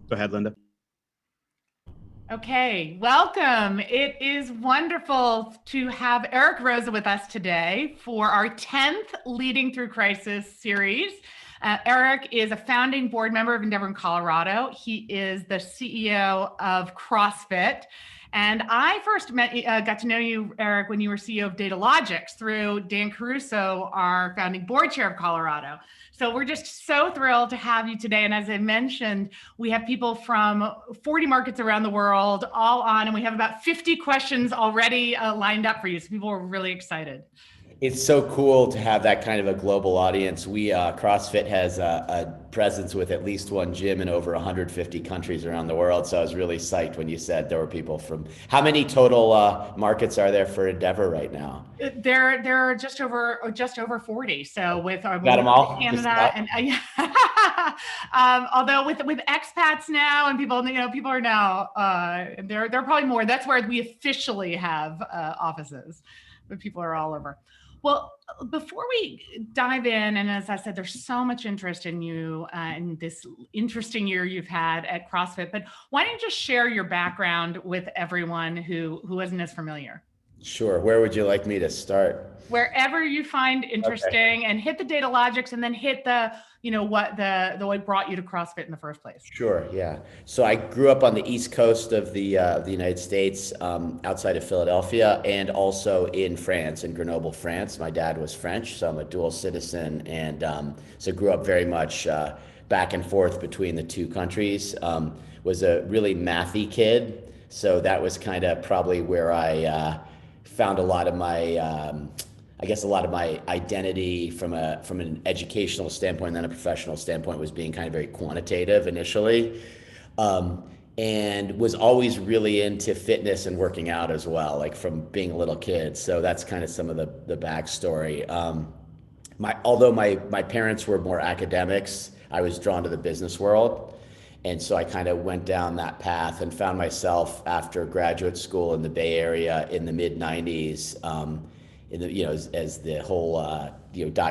Go ahead, Linda. Okay, welcome. It is wonderful to have Eric Roza with us today for our 10th Leading Through Crisis series. Eric is a founding board member of Endeavor in Colorado. He is the CEO of CrossFit. And I first got to know you, Eric, when you were CEO of Datalogix through Dan Caruso, our founding board chair of Colorado. So we're just so thrilled to have you today. And as I mentioned, we have people from 40 markets around the world all on, and we have about 50 questions already lined up for you. So people are really excited. It's so cool to have that kind of a global audience. CrossFit has a presence with at least one gym in over 150 countries around the world. So I was really psyched when you said there were people from, how many total markets are there for Endeavor right now? There are just over 40. So with Got them all? Canada and although with expats now and people are now there are probably more. That's where we officially have offices, but people are all over. Well, before we dive in, and as I said, there's so much interest in you and this interesting year you've had at CrossFit, but why don't you just share your background with everyone who isn't as familiar? Sure. Where would you like me to start? Wherever you find interesting, and hit the Datalogix, and then hit what brought you to CrossFit in the first place. Sure, yeah. So I grew up on the East Coast of the United States, outside of Philadelphia, and also in France, in Grenoble, France. My dad was French, so I'm a dual citizen, and so grew up very much back and forth between the two countries. Was a really mathy kid, so that was kind of probably where I found a lot of my a lot of my identity from an educational standpoint and then a professional standpoint was being kind of very quantitative initially, and was always really into fitness and working out as well, like from being a little kid. So that's kind of some of the backstory. Although my parents were more academics, I was drawn to the business world. And so I kind of went down that path and found myself after graduate school in the Bay Area in the mid '90s, as the whole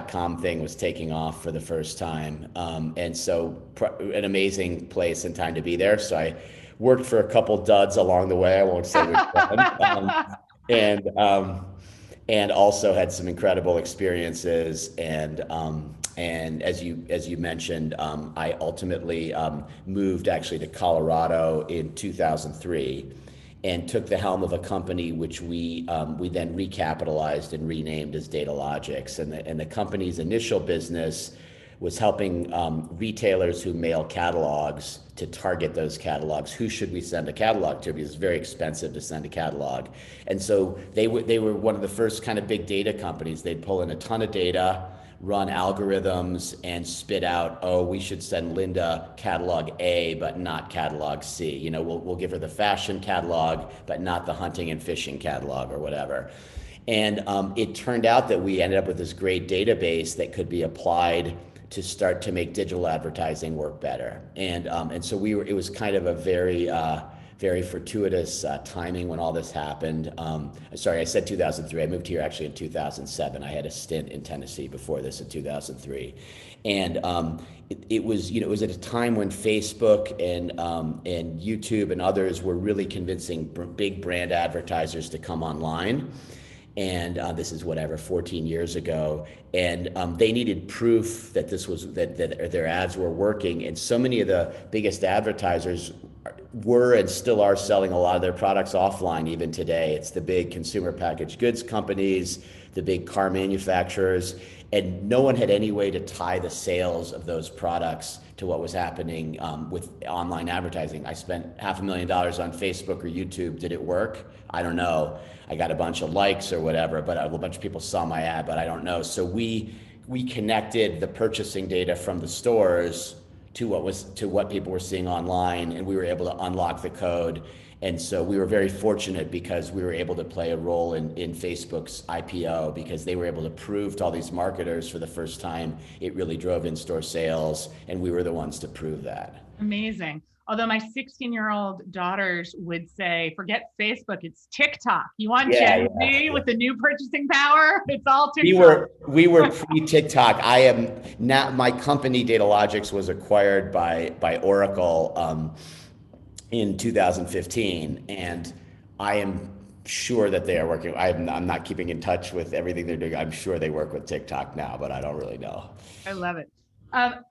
.com thing was taking off for the first time, and so an amazing place and time to be there. So I worked for a couple duds along the way. I won't say which one, and also had some incredible experiences. And as you mentioned, I ultimately moved actually to Colorado in 2003 and took the helm of a company which we then recapitalized and renamed as Datalogix. And the company's initial business was helping retailers who mail catalogs to target those catalogs. Who should we send a catalog to? Because it's very expensive to send a catalog. And so they were one of the first kind of big data companies. They'd pull in a ton of data, run algorithms, and spit out, oh, we should send Linda catalog A, but not catalog C. We'll give her the fashion catalog, but not the hunting and fishing catalog or whatever. And it turned out that we ended up with this great database that could be applied to start to make digital advertising work better. And so it was kind of a very fortuitous timing when all this happened. Sorry, I said 2003. I moved here actually in 2007. I had a stint in Tennessee before this in 2003. And it was at a time when Facebook and YouTube and others were really convincing big brand advertisers to come online. And this is 14 years ago, and they needed proof that that their ads were working. And so many of the biggest advertisers were and still are selling a lot of their products offline even today. It's the big consumer packaged goods companies, the big car manufacturers, and no one had any way to tie the sales of those products to what was happening with online advertising. I spent $500,000 on Facebook or YouTube. Did it work? I don't know. I got a bunch of likes or whatever, but a bunch of people saw my ad, but I don't know. So we connected the purchasing data from the stores to what people were seeing online, and we were able to unlock the code. And so we were very fortunate because we were able to play a role in Facebook's IPO, because they were able to prove to all these marketers for the first time it really drove in-store sales, and we were the ones to prove that. Amazing. Although my 16-year-old daughters would say, forget Facebook, it's TikTok. You want Yeah, Gen yeah, Z yeah. with the new purchasing power? It's all We TikTok. were we were pre-TikTok. I am now, my company Datalogics was acquired by Oracle in 2015, and I am sure that they are working. I'm not keeping in touch with everything they're doing. I'm sure they work with TikTok now, but I don't really know. I love it.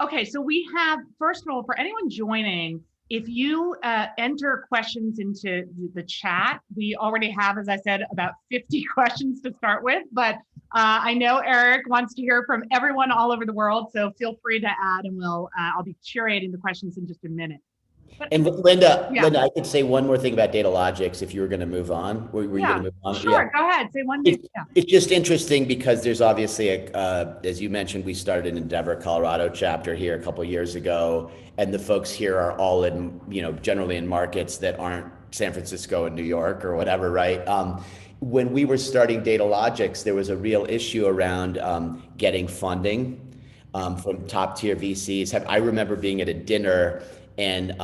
Okay, so we have, first of all, for anyone joining, if you enter questions into the chat, we already have, as I said, about 50 questions to start with, but I know Eric wants to hear from everyone all over the world, so feel free to add and I'll be curating the questions in just a minute. But And Linda, yeah, Linda, I could say one more thing about Datalogics if you were going to move on. Were you going yeah, to move on? Yeah. sure, go ahead, say one thing. It's, Yeah. it's just interesting because there's obviously as you mentioned, we started an Endeavor, Colorado chapter here a couple of years ago, and the folks here are all in, generally in markets that aren't San Francisco and New York or whatever, right? When we were starting Datalogics, there was a real issue around getting funding from top tier VCs. I remember being at a dinner and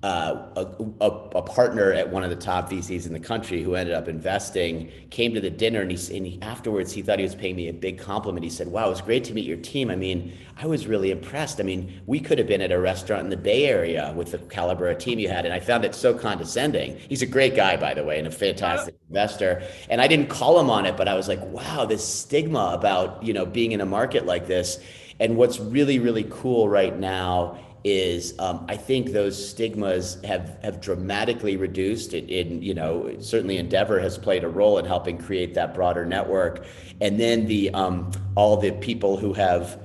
a partner at one of the top VCs in the country who ended up investing came to the dinner, and afterwards he thought he was paying me a big compliment. He said, "Wow, it was great to meet your team. I mean, I was really impressed. I mean, we could have been at a restaurant in the Bay Area with the caliber of team you had." And I found it so condescending. He's a great guy, by the way, and a fantastic investor. And I didn't call him on it, but I was like, wow, this stigma about, being in a market like this. And what's really, really cool right now is I think those stigmas have dramatically reduced. Certainly Endeavor has played a role in helping create that broader network. And then the all the people who have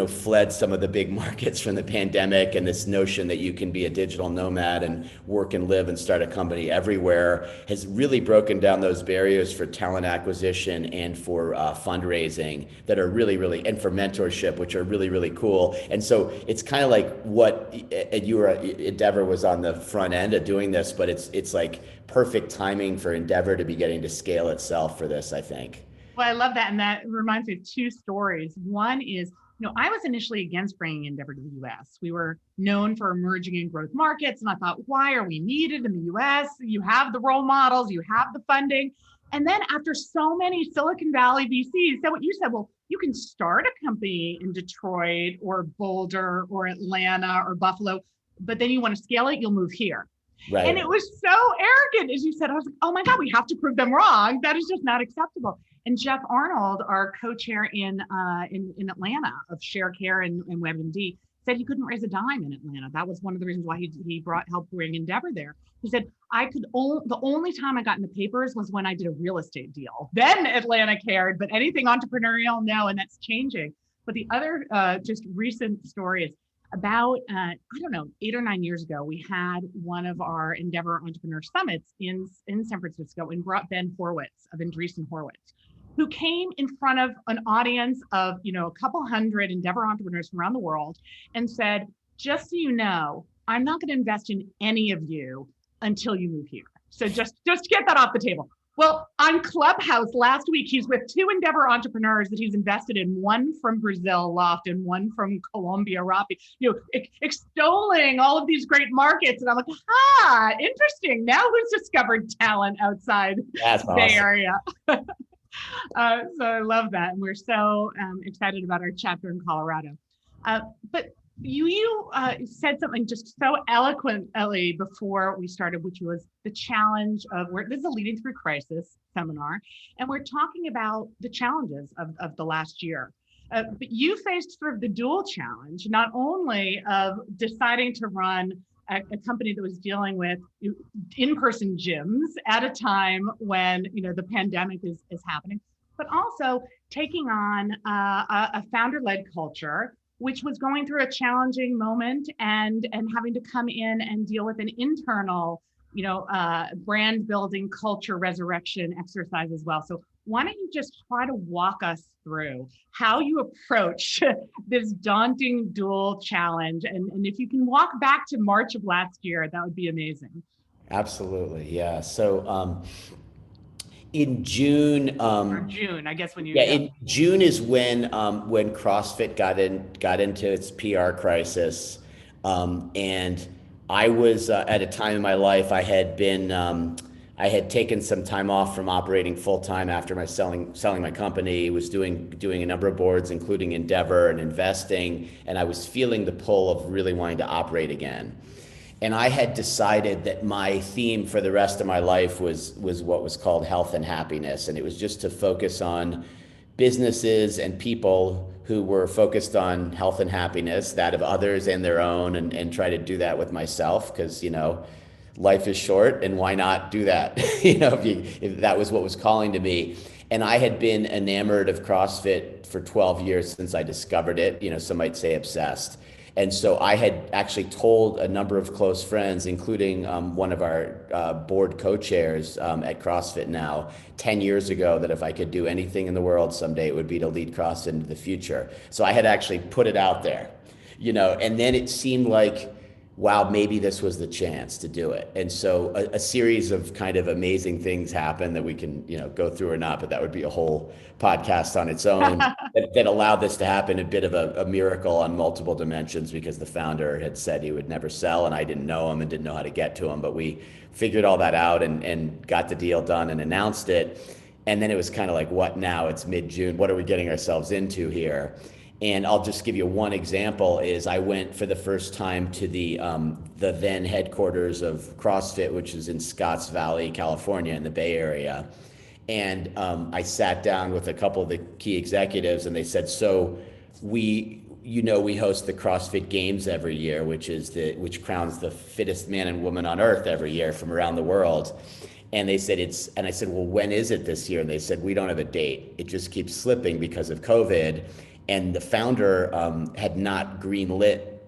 fled some of the big markets from the pandemic, and this notion that you can be a digital nomad and work and live and start a company everywhere has really broken down those barriers for talent acquisition and for fundraising that are really, really, and for mentorship, which are really, really cool. And so it's kind of like what Endeavor was on the front end of doing this, but it's like perfect timing for Endeavor to be getting to scale itself for this, I think. Well, I love that. And that reminds me of two stories. One is, I was initially against bringing Endeavor to the US. We were known for emerging and growth markets. And I thought, why are we needed in the US? You have the role models, you have the funding. And then after so many Silicon Valley VCs said what you said, well, you can start a company in Detroit or Boulder or Atlanta or Buffalo, but then you want to scale it, you'll move here. Right. And it was so arrogant, as you said. I was like, oh my God, we have to prove them wrong. That is just not acceptable. And Jeff Arnold, our co-chair in Atlanta of ShareCare and WebMD, said he couldn't raise a dime in Atlanta. That was one of the reasons why he helped bring Endeavor there. He said, the only time I got in the papers was when I did a real estate deal. Then Atlanta cared, but anything entrepreneurial, no, and that's changing. But the other just recent story is about, I don't know, 8 or 9 years ago, we had one of our Endeavor Entrepreneur Summits in San Francisco and brought Ben Horowitz of Andreessen Horowitz, who came in front of an audience of, a couple hundred Endeavor entrepreneurs from around the world and said, just so you know, I'm not going to invest in any of you until you move here. So just get that off the table. Well, on Clubhouse last week, he's with 2 Endeavor entrepreneurs that he's invested in, one from Brazil, Loft, and one from Colombia, Rafi, extolling all of these great markets. And I'm like, interesting. Now who's discovered talent outside the Bay Area? So I love that. And we're so excited about our chapter in Colorado. But you said something just so eloquently before we started, which was the challenge of this is a Leading Through Crisis seminar, and we're talking about the challenges of the last year. But you faced sort of the dual challenge, not only of deciding to run a company that was dealing with in-person gyms at a time when the pandemic is happening, but also taking on a founder-led culture, which was going through a challenging moment and having to come in and deal with an internal, brand building culture resurrection exercise as well. So why don't you just try to walk us through how you approach this daunting dual challenge? And if you can walk back to March of last year, that would be amazing. Absolutely. Yeah. So, in June, Or June, I guess when you. in June is when CrossFit got into its PR crisis, and I was at a time in my life I had taken some time off from operating full time after my selling my company. Was doing a number of boards, including Endeavor and investing, and I was feeling the pull of really wanting to operate again. And I had decided that my theme for the rest of my life was what was called health and happiness, and it was just to focus on businesses and people who were focused on health and happiness, that of others and their own, and try to do that with myself because, life is short and why not do that? If that was what was calling to me. And I had been enamored of CrossFit for 12 years since I discovered it, some might say obsessed. And so I had actually told a number of close friends, including one of our board co-chairs at CrossFit now, 10 years ago, that if I could do anything in the world someday, it would be to lead CrossFit into the future. So I had actually put it out there, and then it seemed like, wow, maybe this was the chance to do it. And so a series of kind of amazing things happened that we can, go through or not, but that would be a whole podcast on its own that allowed this to happen, a bit of a miracle on multiple dimensions, because the founder had said he would never sell and I didn't know him and didn't know how to get to him, but we figured all that out and got the deal done and announced it. And then it was kind of like, what now? It's mid-June. What are we getting ourselves into here? And I'll just give you one example is I went for the first time to the then headquarters of CrossFit, which is in Scotts Valley, California, in the Bay Area. And I sat down with a couple of the key executives and they said, so we host the CrossFit Games every year, which crowns the fittest man and woman on earth every year from around the world. And they said and I said, well, when is it this year? And they said, we don't have a date. It just keeps slipping because of COVID. And the founder had not greenlit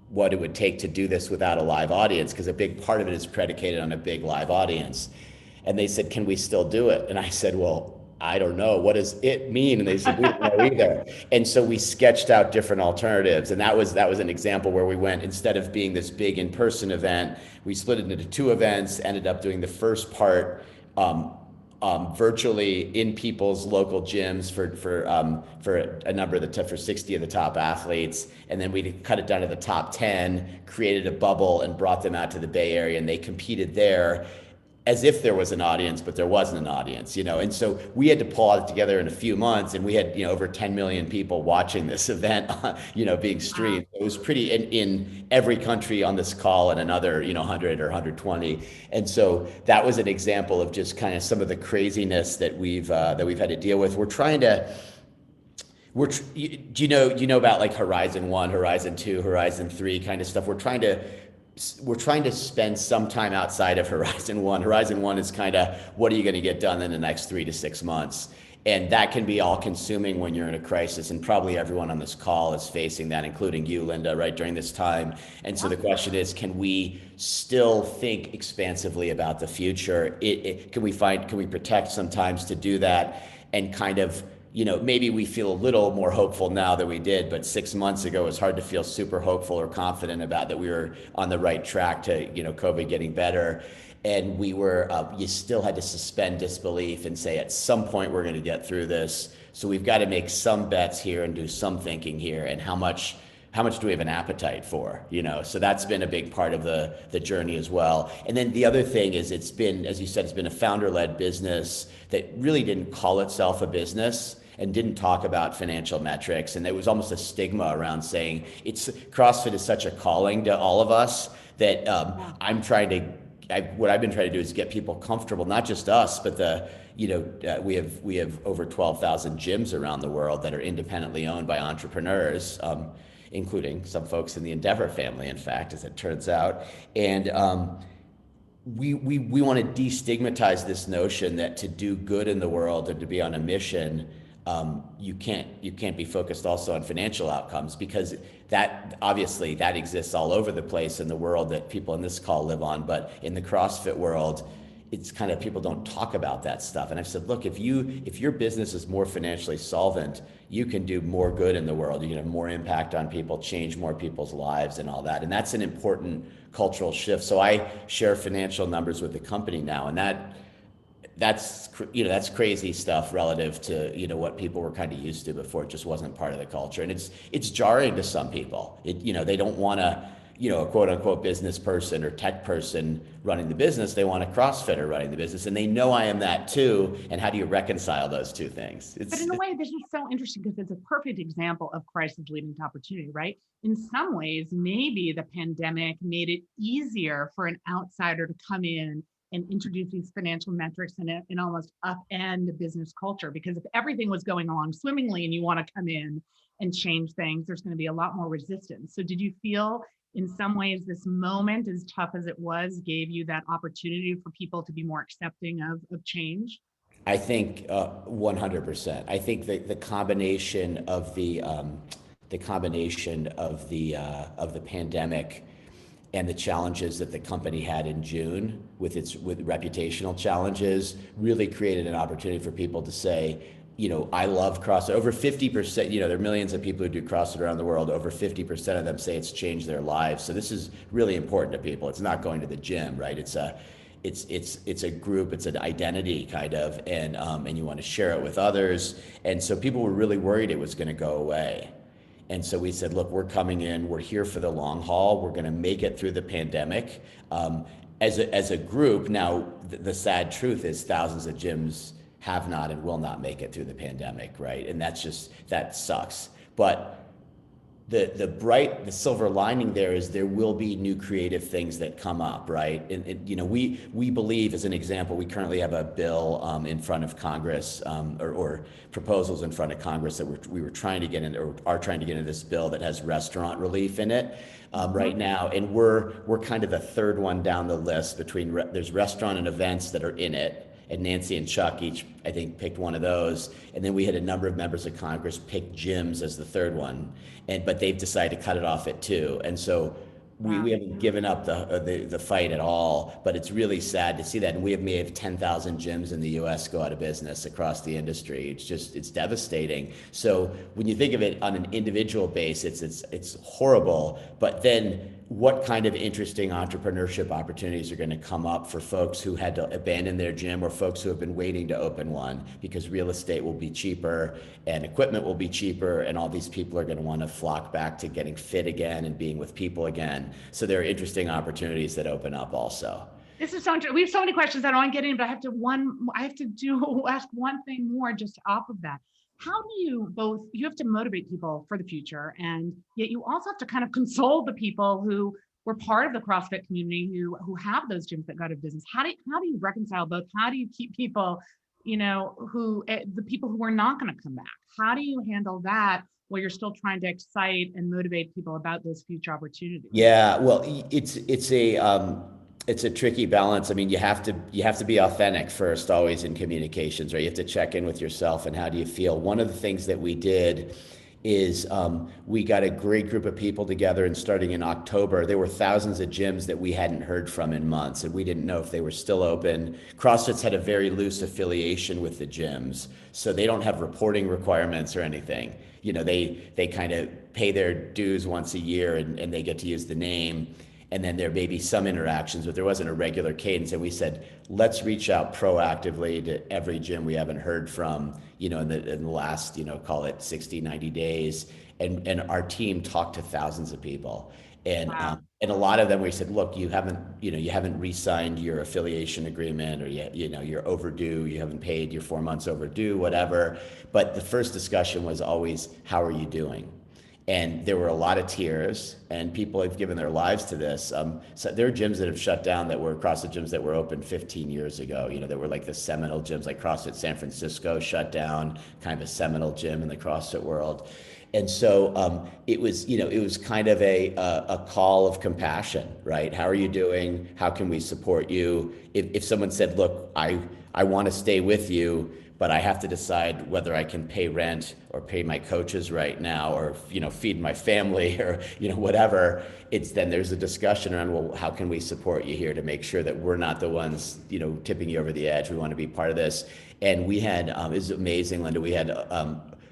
what it would take to do this without a live audience, because a big part of it is predicated on a big live audience. And they said, can we still do it? And I said, well, I don't know. What does it mean? And they said, we don't know either. And so we sketched out different alternatives. And that was an example where we went, instead of being this big in-person event, we split it into two events, ended up doing the first part virtually in people's local gyms for a number of for 60 of the top athletes. And then we cut it down to the top 10, created a bubble and brought them out to the Bay Area, and they competed there as if there was an audience, but there wasn't an audience, And so we had to pull it together in a few months, and we had, over 10 million people watching this event, being streamed. Wow. It was pretty in every country on this call, and another, 100 or 120. And so that was an example of just kind of some of the craziness that we've had to deal with. Do you know about like Horizon 1, Horizon 2, Horizon 3 kind of stuff? We're trying to spend some time outside of Horizon 1. Horizon 1 is kind of, what are you going to get done in the next 3 to 6 months? And that can be all consuming when you're in a crisis. And probably everyone on this call is facing that, including you, Linda, right during this time. And so the question is, can we still think expansively about the future? Can we protect sometimes to do that, and kind of, maybe we feel a little more hopeful now than we did, but 6 months ago it was hard to feel super hopeful or confident about that we were on the right track to, COVID getting better. And you still had to suspend disbelief and say, at some point we're going to get through this. So we've got to make some bets here and do some thinking here. And how much do we have an appetite for, So that's been a big part of the journey as well. And then the other thing is, it's been, as you said, it's been a founder-led business that really didn't call itself a business and didn't talk about financial metrics. And there was almost a stigma around saying CrossFit is such a calling to all of us that what I've been trying to do is get people comfortable, not just us, but we have over 12,000 gyms around the world that are independently owned by entrepreneurs, including some folks in the Endeavor family, in fact, as it turns out. And we want to destigmatize this notion that to do good in the world and to be on a mission, you can't be focused also on financial outcomes, because that obviously that exists all over the place in the world that people in this call live on. But in the CrossFit world, it's kind of, people don't talk about that stuff. And I've said, look, if your business is more financially solvent, you can do more good in the world. You can have more impact on people, change more people's lives and all that. And that's an important cultural shift. So I share financial numbers with the company now, and that's crazy stuff relative to, what people were kind of used to before. It just wasn't part of the culture. And it's jarring to some people. They don't want to a quote unquote business person or tech person running the business. They want a CrossFitter running the business, and they know I am that too. And how do you reconcile those two things? But in a way, this is so interesting because it's a perfect example of crisis leading to opportunity, right? In some ways, maybe the pandemic made it easier for an outsider to come in and introduce these financial metrics and almost upend the business culture. Because if everything was going along swimmingly and you want to come in and change things, there's going to be a lot more resistance. So did you feel in some ways this moment, as tough as it was, gave you that opportunity for people to be more accepting of change? I think 100%. I think that the combination of the pandemic and the challenges that the company had in June with reputational challenges really created an opportunity for people to say, I love CrossFit. Over 50%, there are millions of people who do CrossFit around the world. Over 50% of them say it's changed their lives. So this is really important to people. It's not going to the gym, right? It's a group, it's an identity kind of, and you want to share it with others. And so people were really worried it was going to go away. And so we said, look, we're coming in, we're here for the long haul. We're going to make it through the pandemic. As a group, now the sad truth is thousands of gyms have not and will not make it through the pandemic, right? And that sucks. But the silver lining there is there will be new creative things that come up, right? And we believe, as an example, we currently have a bill in front of Congress, or proposals in front of Congress that we were trying to get in, or are trying to get into this bill that has restaurant relief in it right now, and we're kind of the third one down the list between there's restaurant and events that are in it. And Nancy and Chuck each, I think, picked one of those. And then we had a number of members of Congress pick gyms as the third one. But they've decided to cut it off at 2. And so we haven't given up the fight at all, but it's really sad to see that. And we may have 10,000 gyms in the US go out of business across the industry. It's devastating. So when you think of it on an individual basis, it's horrible. But then what kind of interesting entrepreneurship opportunities are going to come up for folks who had to abandon their gym, or folks who have been waiting to open one because real estate will be cheaper and equipment will be cheaper, and all these people are going to want to flock back to getting fit again and being with people again. So there are interesting opportunities that open up also. This is so interesting. We have so many questions I don't want to get in, but I have to ask one thing more just off of that. How do you have to motivate people for the future, and yet you also have to kind of console the people who were part of the CrossFit community who have those gyms that go out of business? How do you reconcile both? How do you keep people, the people who are not going to come back? How do you handle that while you're still trying to excite and motivate people about those future opportunities? Yeah, well, it's a tricky balance. I mean, you have to be authentic first, always in communications, right? You have to check in with yourself and how do you feel. One of the things that we did is we got a great group of people together, and starting in October, there were thousands of gyms that we hadn't heard from in months, and we didn't know if they were still open. CrossFit's had a very loose affiliation with the gyms, so they don't have reporting requirements or anything. They kind of pay their dues once a year, and they get to use the name. And then there may be some interactions, but there wasn't a regular cadence. And we said, let's reach out proactively to every gym we haven't heard from, in the last, call it 60, 90 days. And our team talked to thousands of people. And Wow. and a lot of them, we said, look, you haven't re-signed your affiliation agreement, or you're overdue, you haven't paid, you're 4 months overdue, whatever. But the first discussion was always, how are you doing? And there were a lot of tears, and people have given their lives to this. So there are gyms that have shut down that were CrossFit gyms that were open 15 years ago, that were like the seminal gyms, like CrossFit San Francisco shut down, kind of a seminal gym in the CrossFit world. And so it was kind of a call of compassion, right? How are you doing? How can we support you? If someone said, look, I want to stay with you, but I have to decide whether I can pay rent or pay my coaches right now, or feed my family, or whatever. Then there's a discussion around, well, how can we support you here to make sure that we're not the ones tipping you over the edge? We want to be part of this. And we had it's amazing, Linda. We had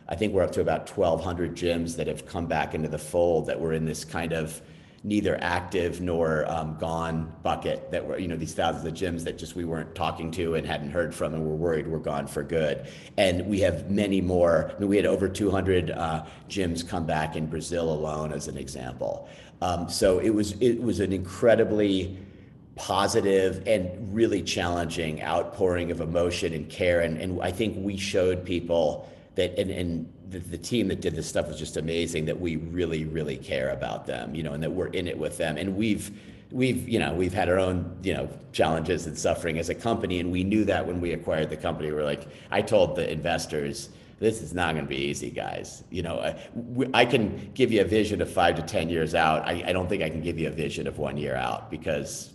I think we're up to about 1,200 gyms that have come back into the fold that were in this kind of neither active nor gone bucket that were, these thousands of gyms that just we weren't talking to and hadn't heard from and were worried were gone for good. And we have many more. I mean, we had over 200 gyms come back in Brazil alone, as an example. So it was an incredibly positive and really challenging outpouring of emotion and care. And I think we showed people that, and the team that did this stuff was just amazing, that we really, really care about them, and that we're in it with them. And we've had our own, challenges and suffering as a company. And we knew that when we acquired the company. We're like, I told the investors, this is not going to be easy, guys. I can give you a vision of 5 to 10 years out. I don't think I can give you a vision of 1 year out, because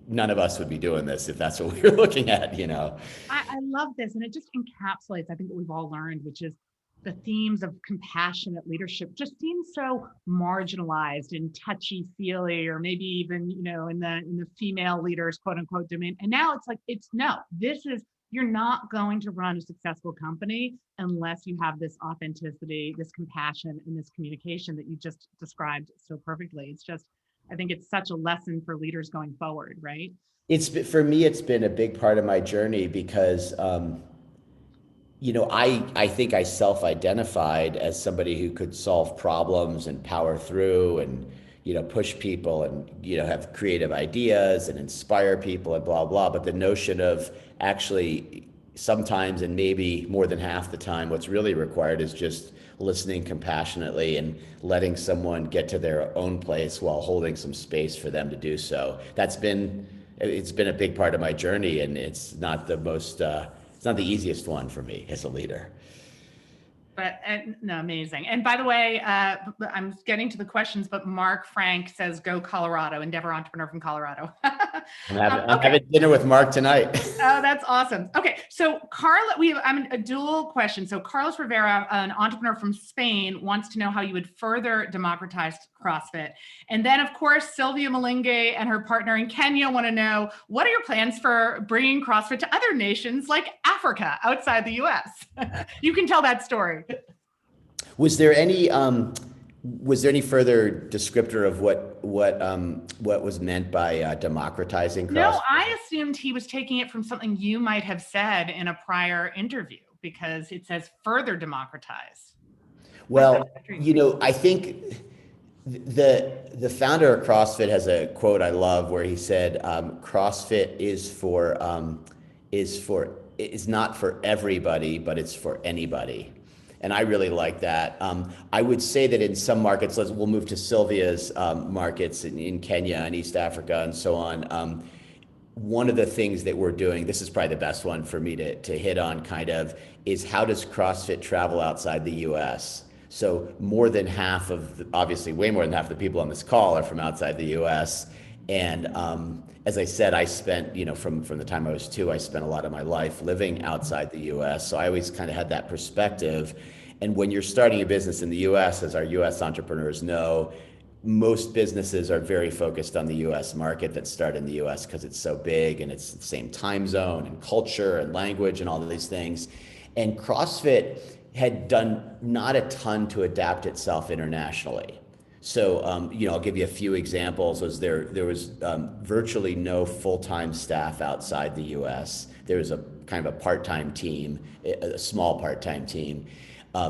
none of us would be doing this if that's what we were looking at. I love this. And it just encapsulates, I think, what we've all learned, which is the themes of compassionate leadership just seem so marginalized and touchy-feely, or maybe even, in the female leaders, quote unquote, domain. And now it's like, you're not going to run a successful company unless you have this authenticity, this compassion, and this communication that you just described so perfectly. I think it's such a lesson for leaders going forward, right? For me, it's been a big part of my journey, because I think I self-identified as somebody who could solve problems and power through and, push people and, have creative ideas and inspire people and blah, blah. But the notion of actually sometimes, and maybe more than half the time, what's really required is just listening compassionately and letting someone get to their own place while holding some space for them to do so. It's been a big part of my journey, and it's not the easiest one for me as a leader. But no, amazing. And by the way, I'm getting to the questions, but Mark Frank says, go Colorado, Endeavor entrepreneur from Colorado. I'm having dinner with Mark tonight. Oh, that's awesome. Okay. So I'm a dual question. So Carlos Rivera, an entrepreneur from Spain, wants to know how you would further democratize CrossFit. And then of course, Sylvia Malinge and her partner in Kenya want to know, what are your plans for bringing CrossFit to other nations like Africa outside the US? You can tell that story. Was there any further descriptor of what was meant by democratizing CrossFit? No, I assumed he was taking it from something you might have said in a prior interview, because it says further democratize. Well, I think the founder of CrossFit has a quote I love where he said, CrossFit is not for everybody, but it's for anybody. And I really like that. I would say that in some markets, we'll move to Sylvia's markets in Kenya and East Africa and so on. One of the things that we're doing, this is probably the best one for me to hit on kind of, is how does CrossFit travel outside the US? So more than half of, obviously way more than half of the people on this call are from outside the US. And as I said, I spent, from the time I was 2, I spent a lot of my life living outside the US. So I always kind of had that perspective. And when you're starting a business in the US, as our US entrepreneurs know, most businesses are very focused on the US market that start in the US because it's so big and it's the same time zone and culture and language and all of these things. And CrossFit had done not a ton to adapt itself internationally. So, I'll give you a few examples. There was virtually no full-time staff outside the US. There was a kind of a part-time team, a small part-time team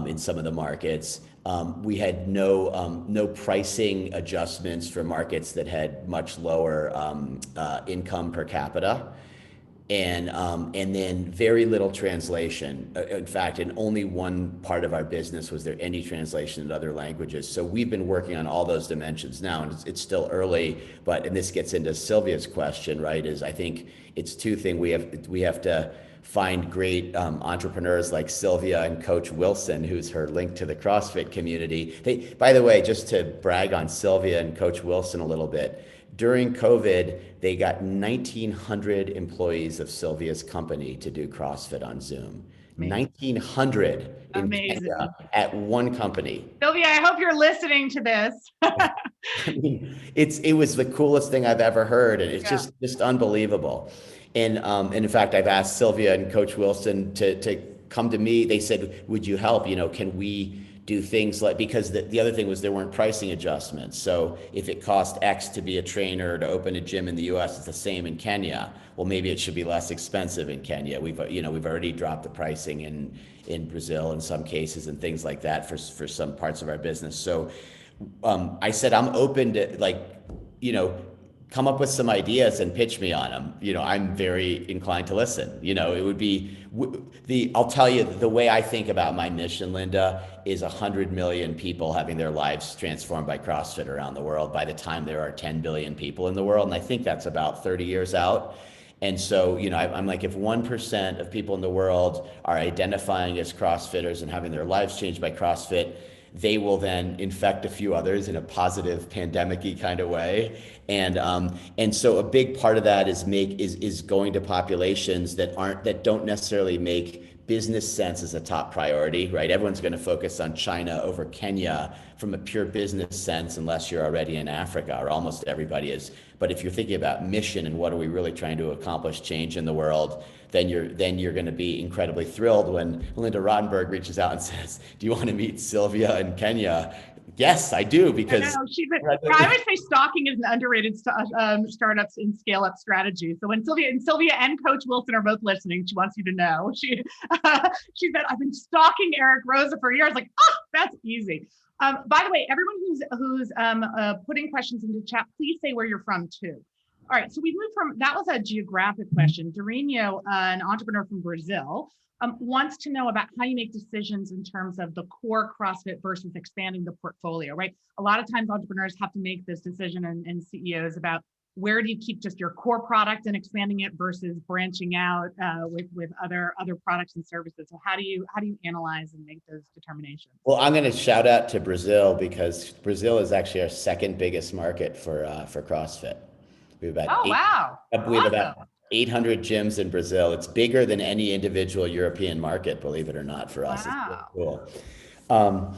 in some of the markets. We had no pricing adjustments for markets that had much lower income per capita. And then very little translation. In fact, in only one part of our business was there any translation in other languages. So we've been working on all those dimensions now, and it's still early. And this gets into Sylvia's question, right? Is I think it's two things. We have to find great entrepreneurs like Sylvia and Coach Wilson, who's her link to the CrossFit community. By the way, just to brag on Sylvia and Coach Wilson a little bit. During COVID, they got 1,900 employees of Sylvia's company to do CrossFit on Zoom. Amazing. 1,900 in Kenya at one company. Sylvia, I hope you're listening to this. I mean, it was the coolest thing I've ever heard, and it's just unbelievable. And in fact, I've asked Sylvia and Coach Wilson to come to me. They said, "Would you help? Can we do things like, because the other thing was there weren't pricing adjustments. So if it cost X to be a trainer to open a gym in the US, it's the same in Kenya. Well, maybe it should be less expensive in Kenya. We've already dropped the pricing in Brazil in some cases and things like that for some parts of our business. So I said, I'm open to, like, you know, come up with some ideas and pitch me on them. I'm very inclined to listen. It would be I'll tell you, the way I think about my mission, Linda, is 100 million people having their lives transformed by CrossFit around the world by the time there are 10 billion people in the world. And I think that's about 30 years out. And so, I'm like, if 1% of people in the world are identifying as CrossFitters and having their lives changed by CrossFit, they will then infect a few others in a positive pandemic-y kind of way. And so a big part of that is going to populations that don't necessarily make business sense as a top priority, right? Everyone's going to focus on China over Kenya from a pure business sense, unless you're already in Africa, or almost everybody is. But if you're thinking about mission and what are we really trying to accomplish, change in the world, then you're going to be incredibly thrilled when Linda Rottenberg reaches out and says, "Do you want to meet Sylvia in Kenya?" Yes, I do, because I know, I would say stalking is an underrated startups and scale up strategy. So when Sylvia and Coach Wilson are both listening, she wants you to know. She said, "I've been stalking Eric Roza for years." Like, that's easy. By the way, everyone who's putting questions into chat, please say where you're from too. All right, so we moved from, that was a geographic question. Dorino, an entrepreneur from Brazil, wants to know about how you make decisions in terms of the core CrossFit versus expanding the portfolio, right? A lot of times entrepreneurs have to make this decision, and CEOs, about where do you keep just your core product and expanding it versus branching out with other products and services. So how do you analyze and make those determinations? Well, I'm going to shout out to Brazil, because Brazil is actually our second biggest market for CrossFit. We have about wow. We have about 800 gyms in Brazil. It's bigger than any individual European market, believe it or not, for us. Wow. It's really cool.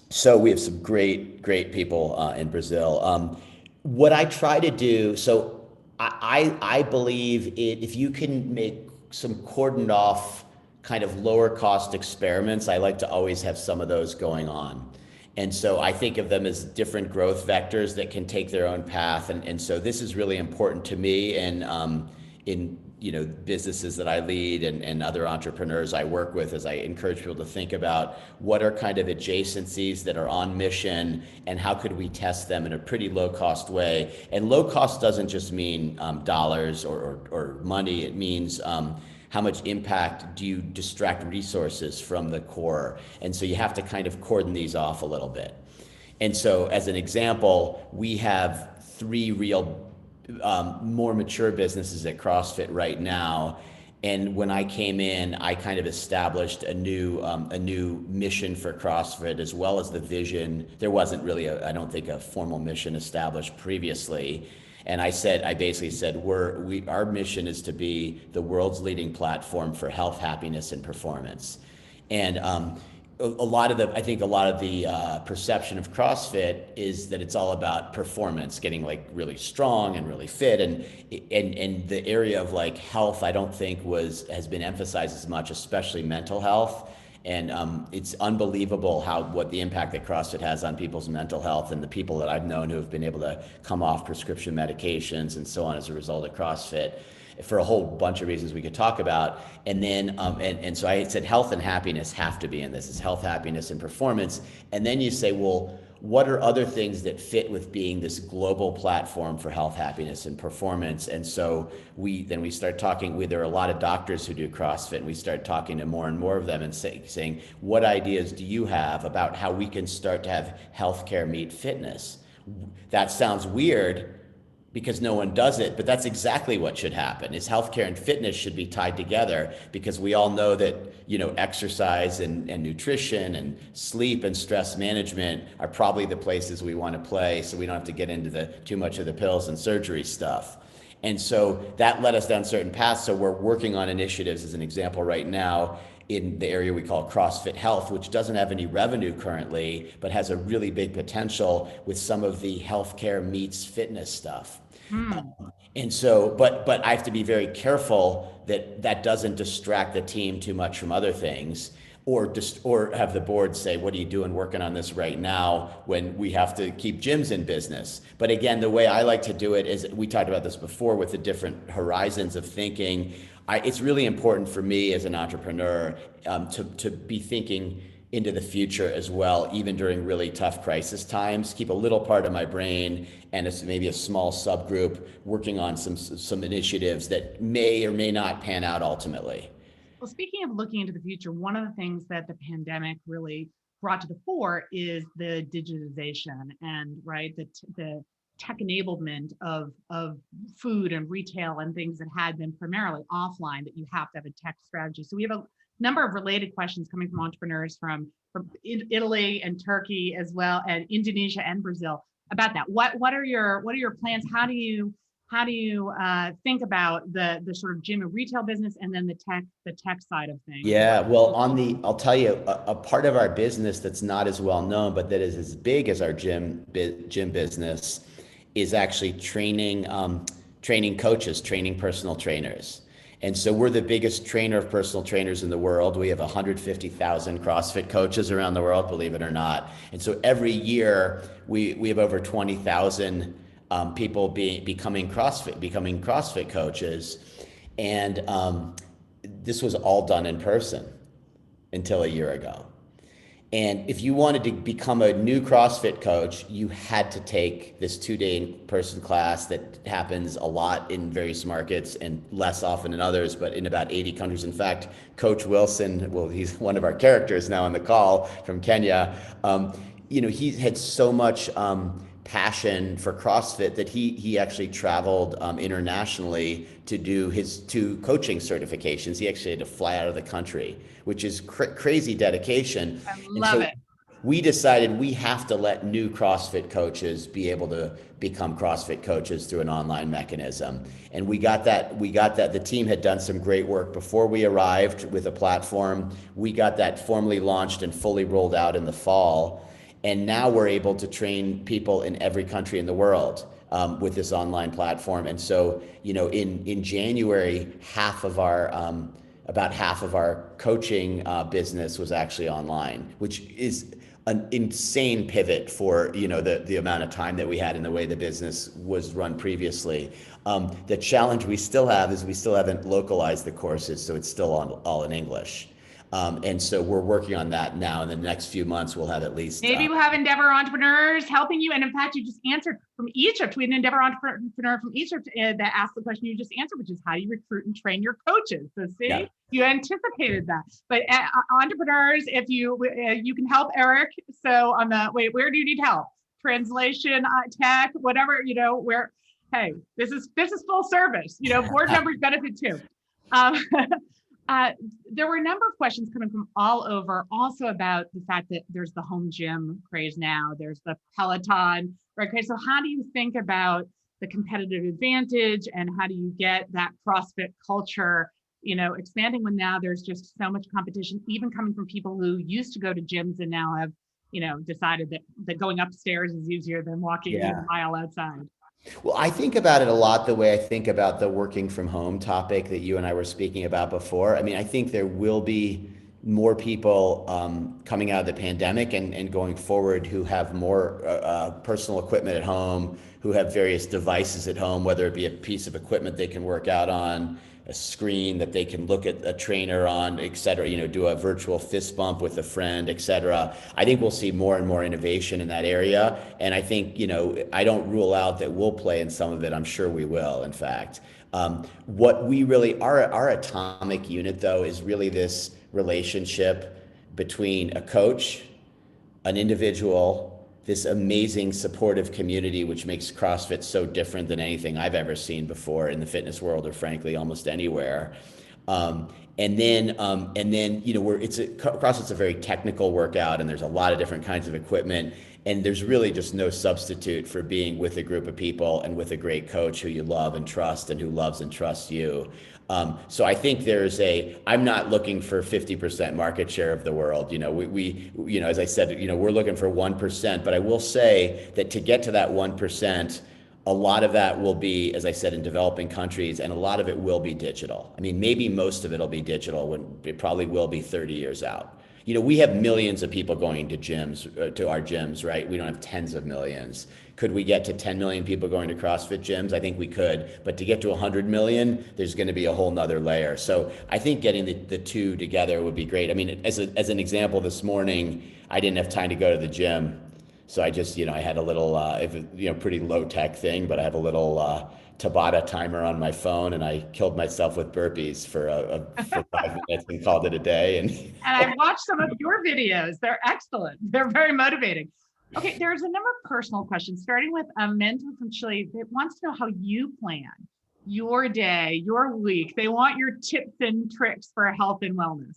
So we have some great people in Brazil. What I try to do, so I believe if you can make some cordoned off kind of lower cost experiments, I like to always have some of those going on. And so I think of them as different growth vectors that can take their own path. And so this is really important to me, and in businesses that I lead and other entrepreneurs I work with, as I encourage people to think about what are kind of adjacencies that are on mission, and how could we test them in a pretty low cost way. And low cost doesn't just mean dollars or money. It means how much impact do you distract resources from the core? And so you have to kind of cordon these off a little bit. And so as an example, we have 3 real more mature businesses at CrossFit right now. And when I came in, I kind of established a new mission for CrossFit, as well as the vision. There wasn't really I don't think, a formal mission established previously. And I basically said, our mission is to be the world's leading platform for health, happiness, and performance. And a lot of the perception of CrossFit is that it's all about performance, getting like really strong and really fit, and the area of like health, I don't think has been emphasized as much, especially mental health. And it's unbelievable what the impact that CrossFit has on people's mental health, and the people that I've known who have been able to come off prescription medications and so on as a result of CrossFit, for a whole bunch of reasons we could talk about. And then, and so I said health and happiness have to be in this. It's health, happiness, and performance. And then you say, well, what are other things that fit with being this global platform for health, happiness, and performance? And so we start talking. There are a lot of doctors who do CrossFit, and we start talking to more and more of them and saying, what ideas do you have about how we can start to have healthcare meet fitness? That sounds weird, because no one does it, but that's exactly what should happen. Is healthcare and fitness should be tied together, because we all know that exercise and nutrition and sleep and stress management are probably the places we want to play, so we don't have to get into too much of the pills and surgery stuff. And so that led us down certain paths. So we're working on initiatives, as an example right now, in the area we call CrossFit Health, which doesn't have any revenue currently, but has a really big potential with some of the healthcare meets fitness stuff. And so, but I have to be very careful that doesn't distract the team too much from other things. or have the board say, what are you doing working on this right now when we have to keep gyms in business? But again, the way I like to do it is, we talked about this before with the different horizons of thinking. It's really important for me as an entrepreneur to be thinking into the future as well, even during really tough crisis times. Keep a little part of my brain and maybe a small subgroup working on some initiatives that may or may not pan out ultimately. Well, speaking of looking into the future, one of the things that the pandemic really brought to the fore is the digitization and the tech enablement of food and retail and things that had been primarily offline, that you have to have a tech strategy. So we have a number of related questions coming from entrepreneurs from Italy and Turkey as well, and Indonesia and Brazil about that. What are your plans? How do you think about the sort of gym and retail business, and then the tech side of things? Yeah, well, I'll tell you, a part of our business that's not as well known, but that is as big as our gym business, is actually training coaches, training personal trainers. And so we're the biggest trainer of personal trainers in the world. We have 150,000 CrossFit coaches around the world, believe it or not. And so every year we have over 20,000 people becoming CrossFit coaches. And this was all done in person until a year ago. And if you wanted to become a new CrossFit coach, you had to take this 2-day in-person class that happens a lot in various markets and less often in others, but in about 80 countries. In fact, Coach Wilson, well, he's one of our characters now on the call from Kenya. He had so much passion for CrossFit that he actually traveled internationally to do his 2 coaching certifications. He actually had to fly out of the country, which is crazy dedication. I love it. We decided we have to let new CrossFit coaches be able to become CrossFit coaches through an online mechanism. And we got that. The team had done some great work before we arrived with a platform. We got that formally launched and fully rolled out in the fall. And now we're able to train people in every country in the world with this online platform. And so, in January, about half of our coaching business was actually online, which is an insane pivot for the amount of time that we had and the way the business was run previously. The challenge we still have is we still haven't localized the courses, so it's still all in English. And so we're working on that now. In the next few months, we'll have at least... Maybe we'll have Endeavor entrepreneurs helping you. And in fact, you just answered from Egypt. We had an Endeavor entrepreneur from Egypt that asked the question you just answered, which is how do you recruit and train your coaches? So see, yeah. You anticipated that. But entrepreneurs, if you can help Eric. So on the, where do you need help? Translation, tech, whatever, where, hey, this is full service. Board members benefit too. There were a number of questions coming from all over, also about the fact that there's the home gym craze now, there's the Peloton, right? Okay, so how do you think about the competitive advantage, and how do you get that CrossFit culture, expanding when now there's just so much competition, even coming from people who used to go to gyms and now have, decided that going upstairs is easier than walking a mile outside? Well, I think about it a lot the way I think about the working from home topic that you and I were speaking about before. I mean, I think there will be more people coming out of the pandemic and going forward who have more personal equipment at home, who have various devices at home, whether it be a piece of equipment they can work out on, a screen that they can look at a trainer on, et cetera, do a virtual fist bump with a friend, et cetera. I think we'll see more and more innovation in that area. And I think, I don't rule out that we'll play in some of it. I'm sure we will, in fact. What we really, our atomic unit though, is really this relationship between a coach, an individual, this amazing supportive community, which makes CrossFit so different than anything I've ever seen before in the fitness world, or frankly, almost anywhere. And then, CrossFit's a very technical workout, and there's a lot of different kinds of equipment, and there's really just no substitute for being with a group of people and with a great coach who you love and trust, and who loves and trusts you. So I think I'm not looking for 50% market share of the world. As I said, we're looking for 1%, but I will say that to get to that 1%, a lot of that will be, as I said, in developing countries, and a lot of it will be digital. I mean, maybe most of it'll be digital, when it probably will be 30 years out. We have millions of people going to gyms, to our gyms, right? We don't have tens of millions. Could we get to 10 million people going to CrossFit gyms? I think we could, but to get to 100 million, there's going to be a whole nother layer. So I think getting the two together would be great. I mean, as an example, this morning, I didn't have time to go to the gym. So I just, I had a little, pretty low tech thing, but I have a little Tabata timer on my phone, and I killed myself with burpees for 5 minutes and called it a day. And And I've watched some of your videos. They're excellent. They're very motivating. Okay, there's a number of personal questions, starting with Mentor from Chile that wants to know how you plan your day, your week. They want your tips and tricks for health and wellness.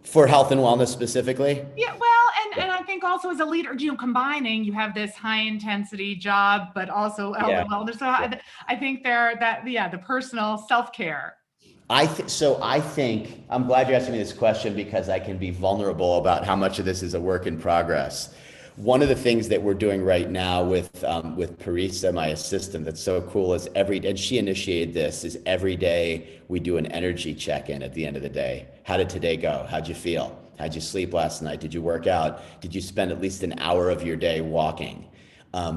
for health and wellness specifically. Yeah, well, and I think also as a leader, combining, you have this high intensity job, but also health and wellness. So I think the personal self-care. I think I'm glad you're asking me this question, because I can be vulnerable about how much of this is a work in progress. One of the things that we're doing right now with Parisa, my assistant, that's so cool is and she initiated this, is every day we do an energy check-in at the end of the day. How did today go? How'd you feel? How'd you sleep last night? Did you work out? Did you spend at least an hour of your day walking?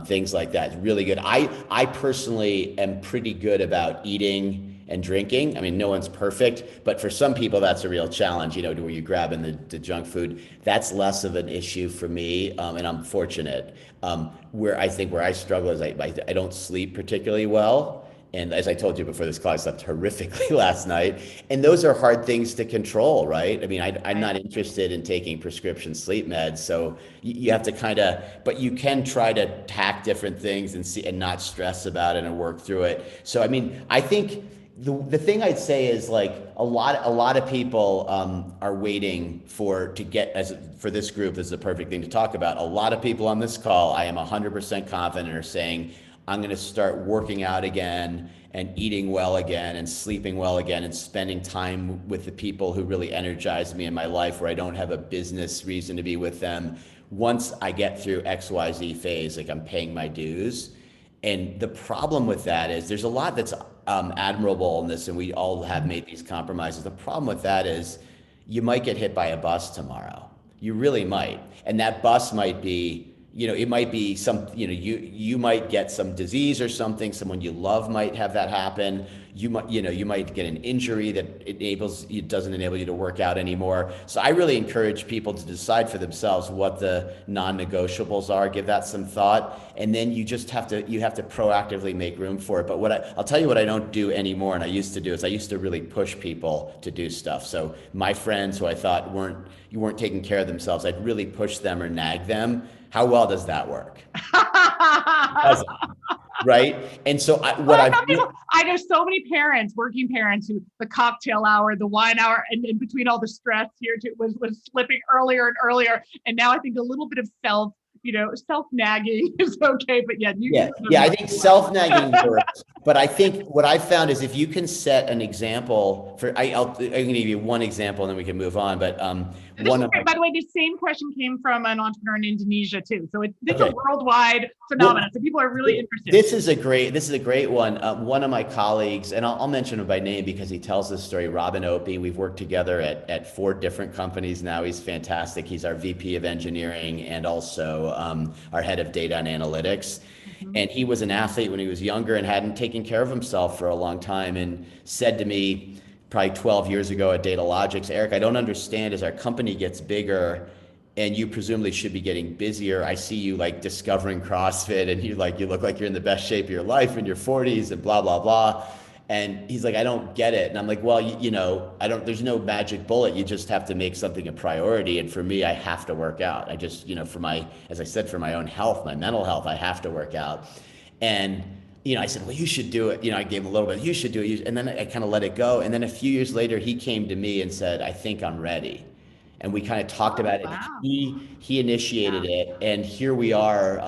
Things like that. It's really good. I personally am pretty good about eating and drinking. I mean, no one's perfect, but for some people that's a real challenge, where you grabbing the junk food. That's less of an issue for me, and I'm fortunate. Where I struggle is I don't sleep particularly well. And as I told you before this call, I slept horrifically last night. And those are hard things to control, right? I mean, I'm not interested in taking prescription sleep meds. So you have to but you can try to hack different things and not stress about it and work through it. So, I mean, I think the thing I'd say is, like, a lot of people are waiting for this group is the perfect thing to talk about. A lot of people on this call, I am 100% confident, are saying, I'm going to start working out again and eating well again and sleeping well again and spending time with the people who really energize me in my life, where I don't have a business reason to be with them. Once I get through XYZ phase, like, I'm paying my dues. And the problem with that is there's a lot that's admirable in this, and we all have made these compromises. The problem with that is you might get hit by a bus tomorrow. You really might. And that bus might be, it might be you might get some disease or something. Someone you love might have that happen. You might get an injury that doesn't enable you to work out anymore. So I really encourage people to decide for themselves what the non-negotiables are. Give that some thought, and then you have to proactively make room for it. But I'll tell you what I don't do anymore, and I used to really push people to do stuff. So my friends who I thought weren't taking care of themselves, I'd really push them or nag them. How well does that work? Right? And so I know so many parents, working parents, who the cocktail hour, the wine hour, and in between all the stress here was slipping earlier and earlier. And now I think a little bit of self-nagging is okay, but I think self-nagging works. But I think what I found is, if you can set an example I'm going to give you one example and then we can move on. But by the way, the same question came from an entrepreneur in Indonesia too. So it's a worldwide phenomenon. So people are really interested. This is a great one. One of my colleagues, and I'll mention him by name because he tells this story, Robin Opie. We've worked together at 4 different companies now. He's fantastic. He's our VP of engineering and also our head of data and analytics. Mm-hmm. And he was an athlete when he was younger and hadn't taken care of himself for a long time, and said to me probably 12 years ago at Datalogix, Eric, I don't understand, as our company gets bigger and you presumably should be getting busier, I see you like discovering CrossFit and you look like you're in the best shape of your life in your 40s and blah, blah, blah. And he's like, I don't get it. And I'm like, well, there's no magic bullet. You just have to make something a priority. And for me, I have to work out. I just, as I said, for my own health, my mental health, I have to work out. And, I said, well, you should do it. I gave him a little bit, you should do it. And then I kind of let it go. And then a few years later, he came to me and said, I think I'm ready. And we kind of talked about it. Wow. He initiated it. And here we are,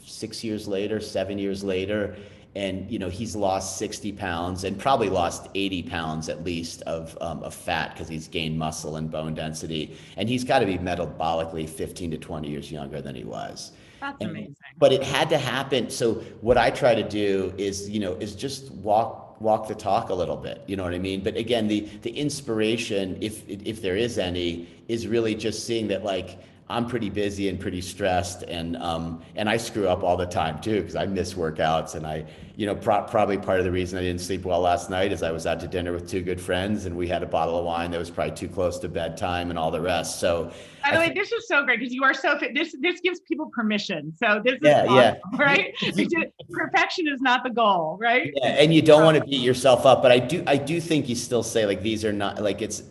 6 years later, 7 years later. And, he's lost 60 pounds and probably lost 80 pounds at least of fat, because he's gained muscle and bone density. And he's got to be metabolically 15 to 20 years younger than he was. That's amazing. But it had to happen. So what I try to do is just walk walk the talk a little bit. You know what I mean? But again, the inspiration, if there is any, is really just seeing that like I'm pretty busy and pretty stressed, and I screw up all the time too because I miss workouts, and I, you know, probably part of the reason I didn't sleep well last night is I was out to dinner with two good friends and we had a bottle of wine that was probably too close to bedtime and all the rest. So By I the way, think, this is so great because you are so fit. This gives people permission. So this is yeah, awesome, yeah. right? Perfection is not the goal, right? Yeah, and you don't want to beat yourself up, but I do think you still say like these are not like it's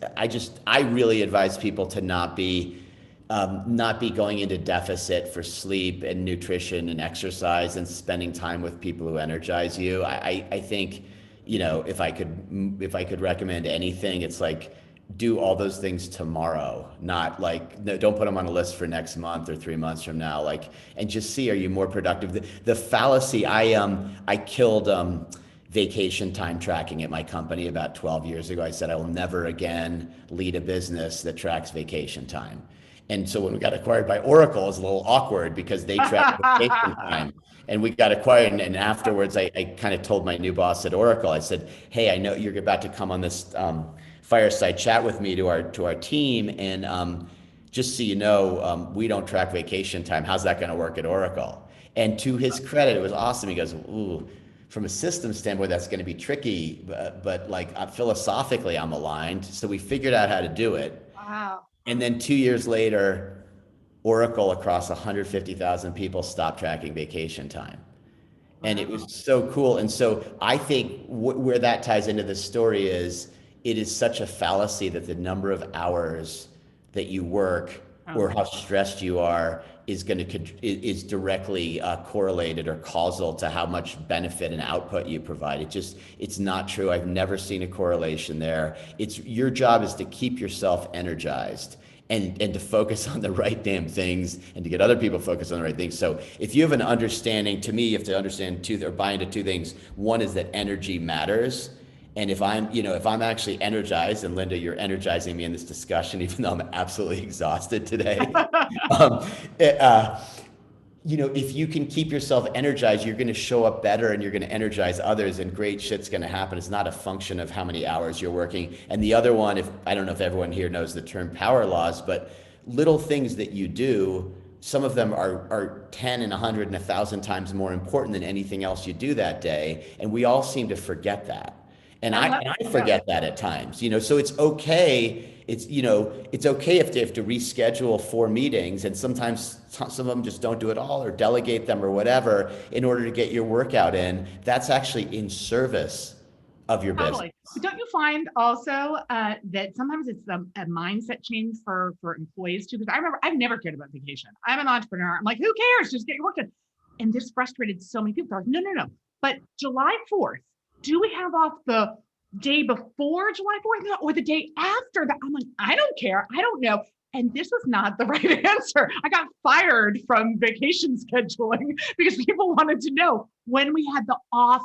I really advise people to not be going into deficit for sleep and nutrition and exercise and spending time with people who energize you. I think, you know, if I could recommend anything, it's like do all those things tomorrow, not like no, don't put them on a list for next month or 3 months from now. Like, and just see, are you more productive? The fallacy, I killed vacation time tracking at my company about 12 years ago. I said I will never again lead a business that tracks vacation time. And so when we got acquired by Oracle, it was a little awkward because they track vacation time. And we got acquired, and afterwards, I kind of told my new boss at Oracle, I said, "Hey, I know you're about to come on this fireside chat with me to our team, and just so you know, we don't track vacation time. How's that going to work at Oracle?" And to his credit, it was awesome. He goes, "Ooh, from a system standpoint, that's going to be tricky, but like philosophically, I'm aligned." So we figured out how to do it. Wow. And then 2 years later, Oracle across 150,000 people stopped tracking vacation time. And it Wow. was so cool. And so I think where that ties into the story is it is such a fallacy that the number of hours that you work or Totally. how stressed you are is directly correlated or causal to how much benefit and output you provide. It's not true. I've never seen a correlation there. It's your job is to keep yourself energized and to focus on the right damn things and to get other people focused on the right things. So if you have an understanding, to me, you have to understand two or buy into two things. One is that energy matters. And if I'm actually energized, and Linda, you're energizing me in this discussion, even though I'm absolutely exhausted today. um, it, uh, if you can keep yourself energized, you're going to show up better and you're going to energize others, and great shit's going to happen. It's not a function of how many hours you're working. And the other one, if I don't know if everyone here knows the term power laws, but little things that you do, some of them are 10 and 100 and 1,000 times more important than anything else you do that day. And we all seem to forget that. And I I, love and I yeah. forget that at times, so it's okay. It's okay if they have to reschedule 4 meetings, and sometimes some of them just don't do it all or delegate them or whatever in order to get your workout in. That's actually in service of your business. Totally. But don't you find also that sometimes it's a mindset change for employees too? Because I remember I've never cared about vacation. I'm an entrepreneur. I'm like, who cares? Just get your work done. And this frustrated so many people. They're like, no, no, no. But July 4th, do we have off the day before July 4th or the day after that? I'm like, I don't care. I don't know. And this was not the right answer. I got fired from vacation scheduling because people wanted to know when we had the off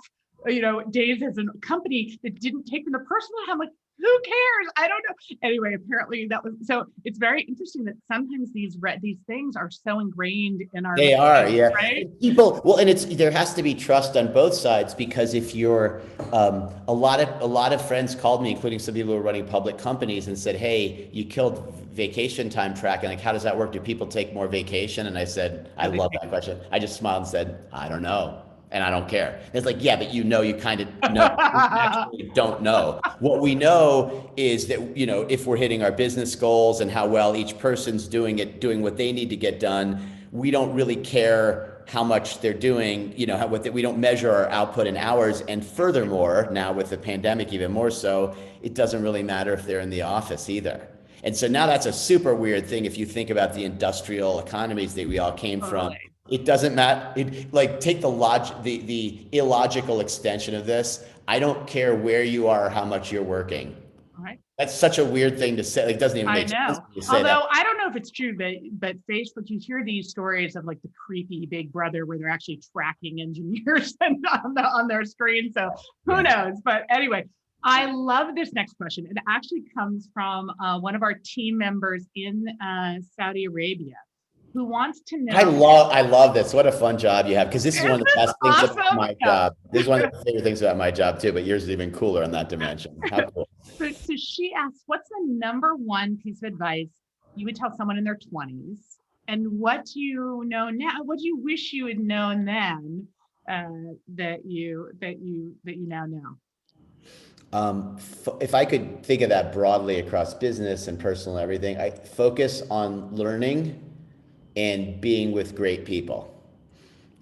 days as a company that didn't take them personally. I'm like, who cares? I don't know. Anyway, apparently that was so. It's very interesting that sometimes these things are so ingrained in our They are, brains, yeah. right? And people, well, and there has to be trust on both sides, because if you're a lot of friends called me, including some people who are running public companies, and said, "Hey, you killed vacation time tracking. Like, how does that work? Do people take more vacation?" And I said, "I love that question." I just smiled and said, "I don't know. And I don't care." And it's like, yeah, but you kind of know. We actually don't know. What we know is that, if we're hitting our business goals and how well each person's doing what they need to get done, we don't really care how much they're doing, we don't measure our output in hours. And furthermore, now with the pandemic, even more so, it doesn't really matter if they're in the office either. And so now that's a super weird thing if you think about the industrial economies that we all came from. Totally. It doesn't matter. Like, take the illogical extension of this. I don't care where you are or how much you're working. All right. That's such a weird thing to say. Like, it doesn't even I make sense know. when you say that. Although I don't know if it's true, but Facebook, you hear these stories of like the creepy Big Brother where they're actually tracking engineers and on their screen. So who Yeah. knows? But anyway, I love this next question. It actually comes from one of our team members in Saudi Arabia. who wants to I know. love I love this. What a fun job you have, because this is Isn't one of the this best things about awesome? my Yeah. job. This is one of the favorite things about my job too, but yours is even cooler on that dimension. How cool. So she asks, what's the number one piece of advice you would tell someone in their 20s? And what do you know now? What do you wish you had known then that you now know? If I could think of that broadly across business and personal and everything, I focus on learning and being with great people.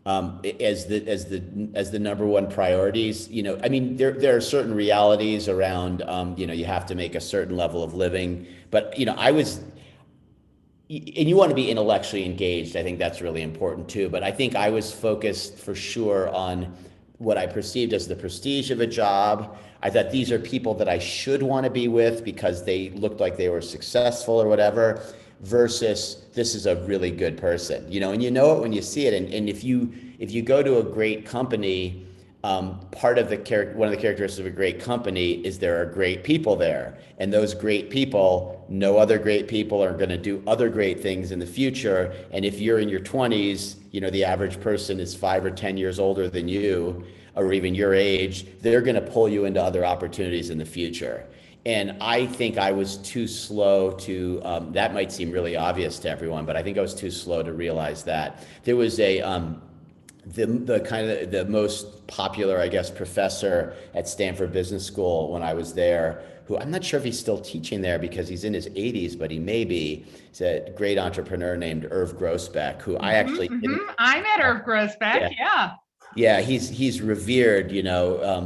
As the number one priorities. I mean, there are certain realities around, you have to make a certain level of living, but and you want to be intellectually engaged. I think that's really important too. But I think I was focused for sure on what I perceived as the prestige of a job. I thought these are people that I should want to be with because they looked like they were successful or whatever, versus this is a really good person, and you know it when you see it. And if you go to a great company, part of one of the characteristics of a great company is there are great people there, and those great people know other great people are going to do other great things in the future. And if you're in your 20s, the average person is 5 or 10 years older than you, or even your age. They're going to pull you into other opportunities in the future. And I think I was too slow to, that might seem really obvious to everyone, but I think I was too slow to realize that. There was the kind of the most popular, I guess, professor at Stanford Business School when I was there, who I'm not sure if he's still teaching there because he's in his 80s, but he may be. He's a great entrepreneur named Irv Grousbeck, who I actually didn't. I met Irv Grousbeck. Yeah. Yeah. Yeah, he's revered,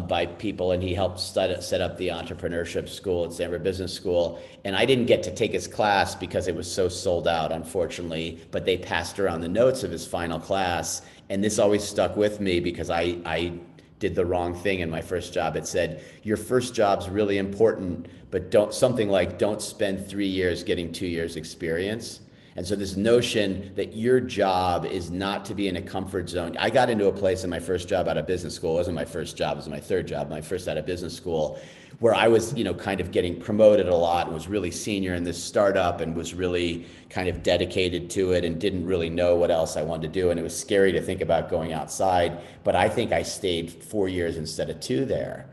by people, and he helped set up the entrepreneurship school at Stanford Business School. And I didn't get to take his class because it was so sold out, unfortunately. But they passed around the notes of his final class, and this always stuck with me because I did the wrong thing in my first job. It said your first job's really important, but don't spend 3 years getting 2 years experience. And so this notion that your job is not to be in a comfort zone. I got into a place in my first job out of business school. It wasn't my first job, it was my third job, my first out of business school, where I was, kind of getting promoted a lot and was really senior in this startup and was really kind of dedicated to it and didn't really know what else I wanted to do. And it was scary to think about going outside. But I think I stayed 4 years instead of two there.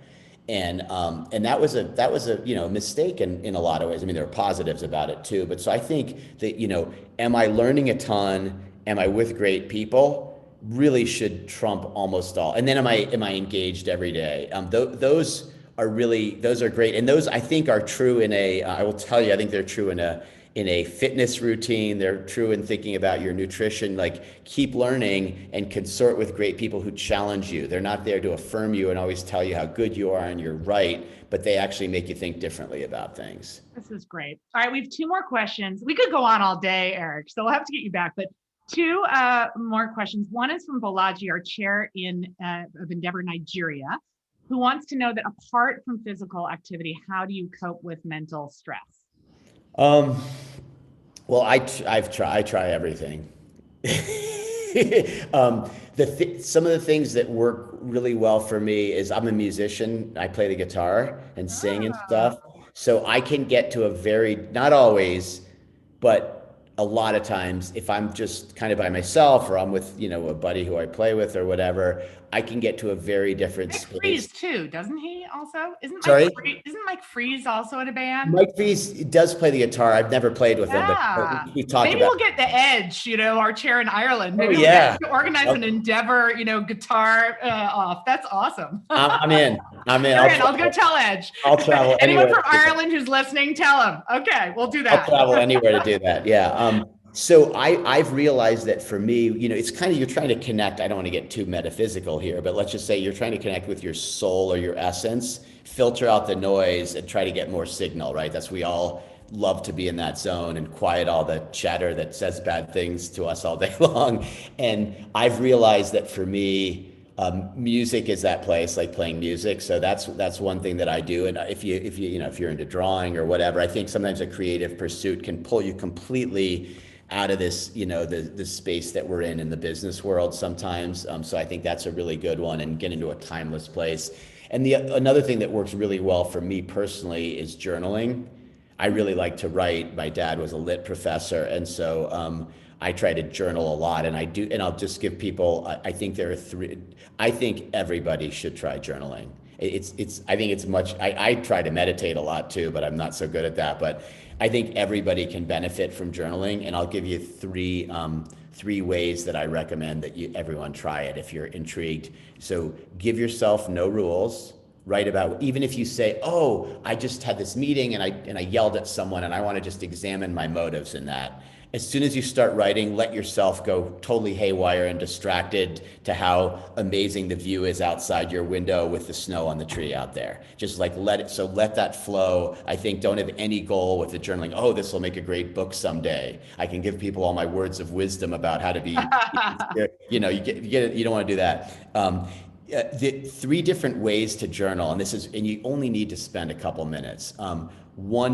And that was a mistake in a lot of ways. I mean, there are positives about it too. But so I think that, am I learning a ton? Am I with great people? Really should trump almost all. And then am I engaged every day? Those are great, and those I think are true in a. I will tell you, I think they're true in a fitness routine. They're true in thinking about your nutrition. Like, keep learning and consort with great people who challenge you. They're not there to affirm you and always tell you how good you are and you're right, but they actually make you think differently about things. This is great. All right, we have two more questions. We could go on all day, Eric, so we'll have to get you back. But two more questions. One is from Bolaji, our chair of Endeavor Nigeria, who wants to know that apart from physical activity, how do you cope with mental stress? Um, well, I try everything. Some of the things that work really well for me is I'm a musician. I play the guitar and sing and Ah, stuff. So I can get to not always, but a lot of times, if I'm just kind of by myself or I'm with, a buddy who I play with or whatever, I can get to a very different Mike space. Freeze too, doesn't he? Also, Sorry? Isn't Mike Freeze also in a band? Mike V's does play the guitar. I've never played with him, but Yeah. we talked Maybe about. we'll get the Edge, our chair in Ireland. Oh Maybe we'll get yeah. to organize an Endeavor, guitar off. That's awesome. I'm in. I'm in. You're in. I'll go tell Edge. I'll travel Anyone anywhere from to do that. Ireland who's listening, tell him. Okay, we'll do I'll that. travel anywhere to do that. Yeah. So I've realized that for me, it's kind of, you're trying to connect. I don't want to get too metaphysical here, but let's just say you're trying to connect with your soul or your essence, filter out the noise and try to get more signal, right? We all love to be in that zone and quiet all the chatter that says bad things to us all day long. And I've realized that for me, music is that place, like playing music. So that's one thing that I do. And if you're into drawing or whatever, I think sometimes a creative pursuit can pull you completely out of this, the space that we're in the business world sometimes. So I think that's a really good one, and get into a timeless place. And another thing that works really well for me personally is journaling. I really like to write. My dad was a lit professor, and so I try to journal a lot, and I'll just give people, I think there are I think everybody should try journaling. I think it's much, I try to meditate a lot too, but I'm not so good at that. But I think everybody can benefit from journaling, and I'll give you three ways that I recommend that everyone try it if you're intrigued. So give yourself no rules. Write about, even if you say, oh, I just had this meeting and I yelled at someone and I want to just examine my motives in that. As soon as you start writing, let yourself go totally haywire and distracted to how amazing the view is outside your window with the snow on the tree out there. Just like let that flow. I think don't have any goal with the journaling. Oh, this will make a great book someday. I can give people all my words of wisdom about how to be, you know, you don't want to do that. The three different ways to journal, and you only need to spend a couple minutes. One